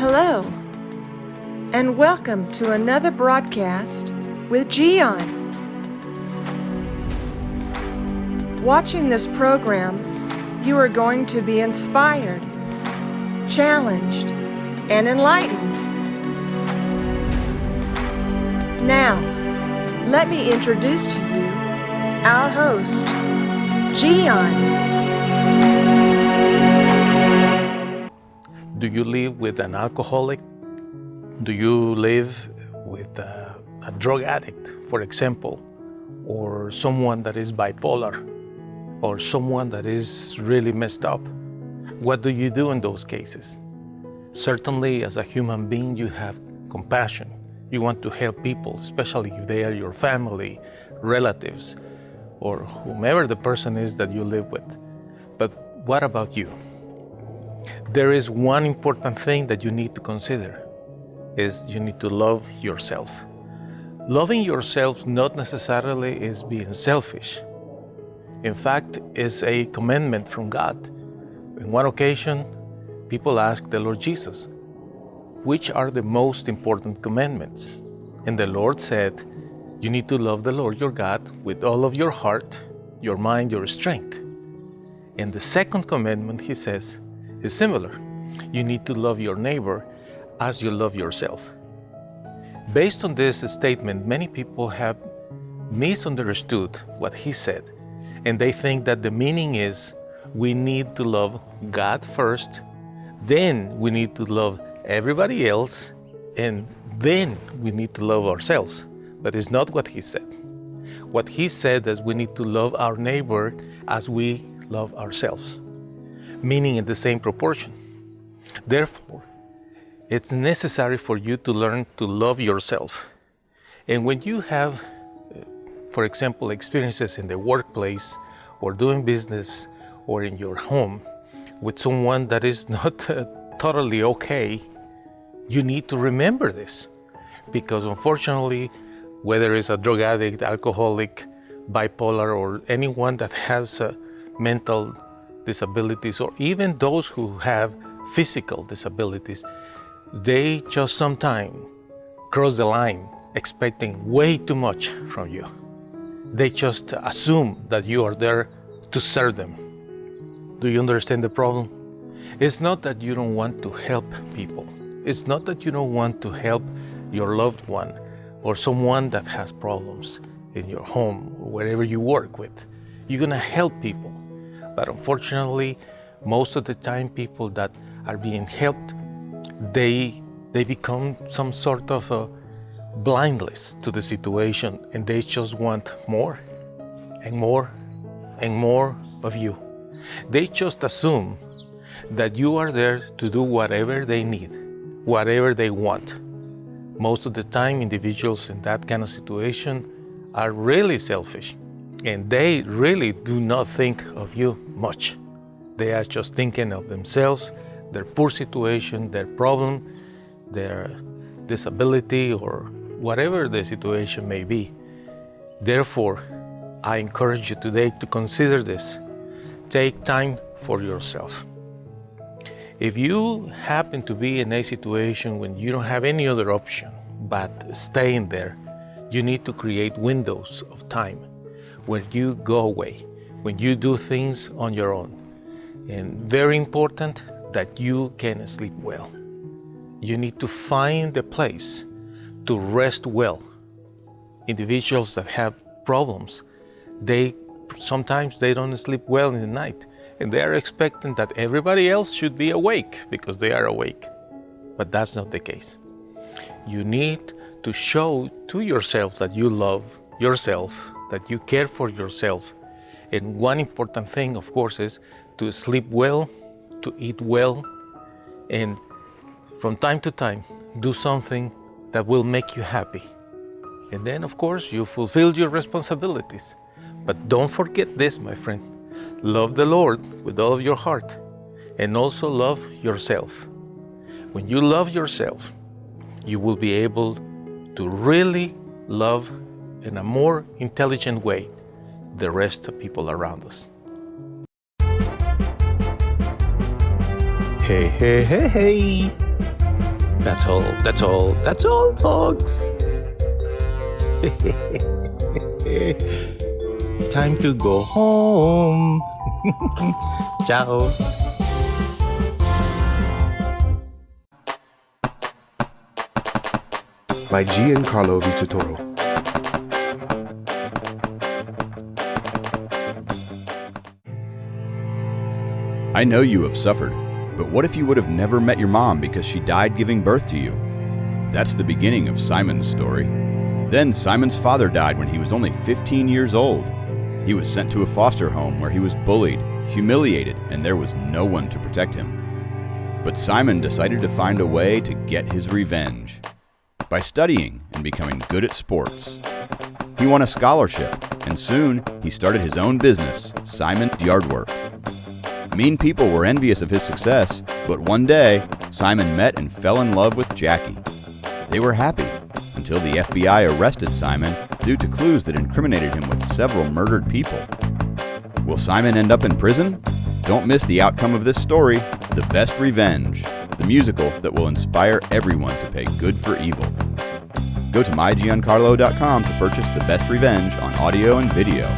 Hello, and welcome to another broadcast with Gian. Watching this program, you are going to be inspired, challenged, and enlightened. Now, let me introduce to you our host, Gian. Do you live with an alcoholic? Do you live with a drug addict, for example, or someone that is bipolar, or someone that is really messed up? What do you do in those cases? Certainly, as a human being, you have compassion. You want to help people, especially if they are your family, relatives, or whomever the person is that you live with. But what about you? There is one important thing that you need to consider, is you need to love yourself. Loving yourself not necessarily is being selfish. In fact, it's a commandment from God. In one occasion, people asked the Lord Jesus, which are the most important commandments? And the Lord said, you need to love the Lord your God with all of your heart, your mind, your strength. And the second commandment, he says, is similar. You need to love your neighbor as you love yourself. Based on this statement, many people have misunderstood what he said, and they think that the meaning is we need to love God first, then we need to love everybody else, and then we need to love ourselves. That is not what he said. What he said is we need to love our neighbor as we love ourselves, meaning in the same proportion. Therefore, it's necessary for you to learn to love yourself. And when you have, for example, experiences in the workplace or doing business or in your home with someone that is not totally okay, you need to remember this. Because unfortunately, whether it's a drug addict, alcoholic, bipolar, or anyone that has mental disabilities, or even those who have physical disabilities, they just sometimes cross the line expecting way too much from you. They just assume that you are there to serve them. Do you understand the problem? It's not that you don't want to help people. It's not that you don't want to help your loved one or someone that has problems in your home or wherever you work with. You're gonna help people. But unfortunately, most of the time, people that are being helped, they become some sort of a blindness to the situation, and they just want more and more and more of you. They just assume that you are there to do whatever they need, whatever they want. Most of the time, individuals in that kind of situation are really selfish, and they really do not think of you much. They are just thinking of themselves, their poor situation, their problem, their disability, or whatever the situation may be. Therefore, I encourage you today to consider this. Take time for yourself. If you happen to be in a situation when you don't have any other option but staying there, you need to create windows of time when you go away, when you do things on your own. And very important that you can sleep well. You need to find a place to rest well. Individuals that have problems, sometimes they don't sleep well in the night, and they are expecting that everybody else should be awake because they are awake. But that's not the case. You need to show to yourself that you love yourself, that you care for yourself. And one important thing, of course, is to sleep well, to eat well, and from time to time, do something that will make you happy. And then, of course, you fulfill your responsibilities. But don't forget this, my friend. Love the Lord with all of your heart, and also love yourself. When you love yourself, you will be able to really love in a more intelligent way the rest of people around us. Hey, hey, hey, hey! That's all, folks. Time to go home. Ciao. By Giancarlo Vitatoro. I know you have suffered, but what if you would have never met your mom because she died giving birth to you? That's the beginning of Simon's story. Then Simon's father died when he was only 15 years old. He was sent to a foster home where he was bullied, humiliated, and there was no one to protect him. But Simon decided to find a way to get his revenge by studying and becoming good at sports. He won a scholarship, and soon he started his own business, Simon's Yardwork. Mean people were envious of his success, but one day, Simon met and fell in love with Jackie. They were happy until the FBI arrested Simon due to clues that incriminated him with several murdered people. Will Simon end up in prison? Don't miss the outcome of this story, The Best Revenge, the musical that will inspire everyone to pay good for evil. Go to mygiancarlo.com to purchase The Best Revenge on audio and video.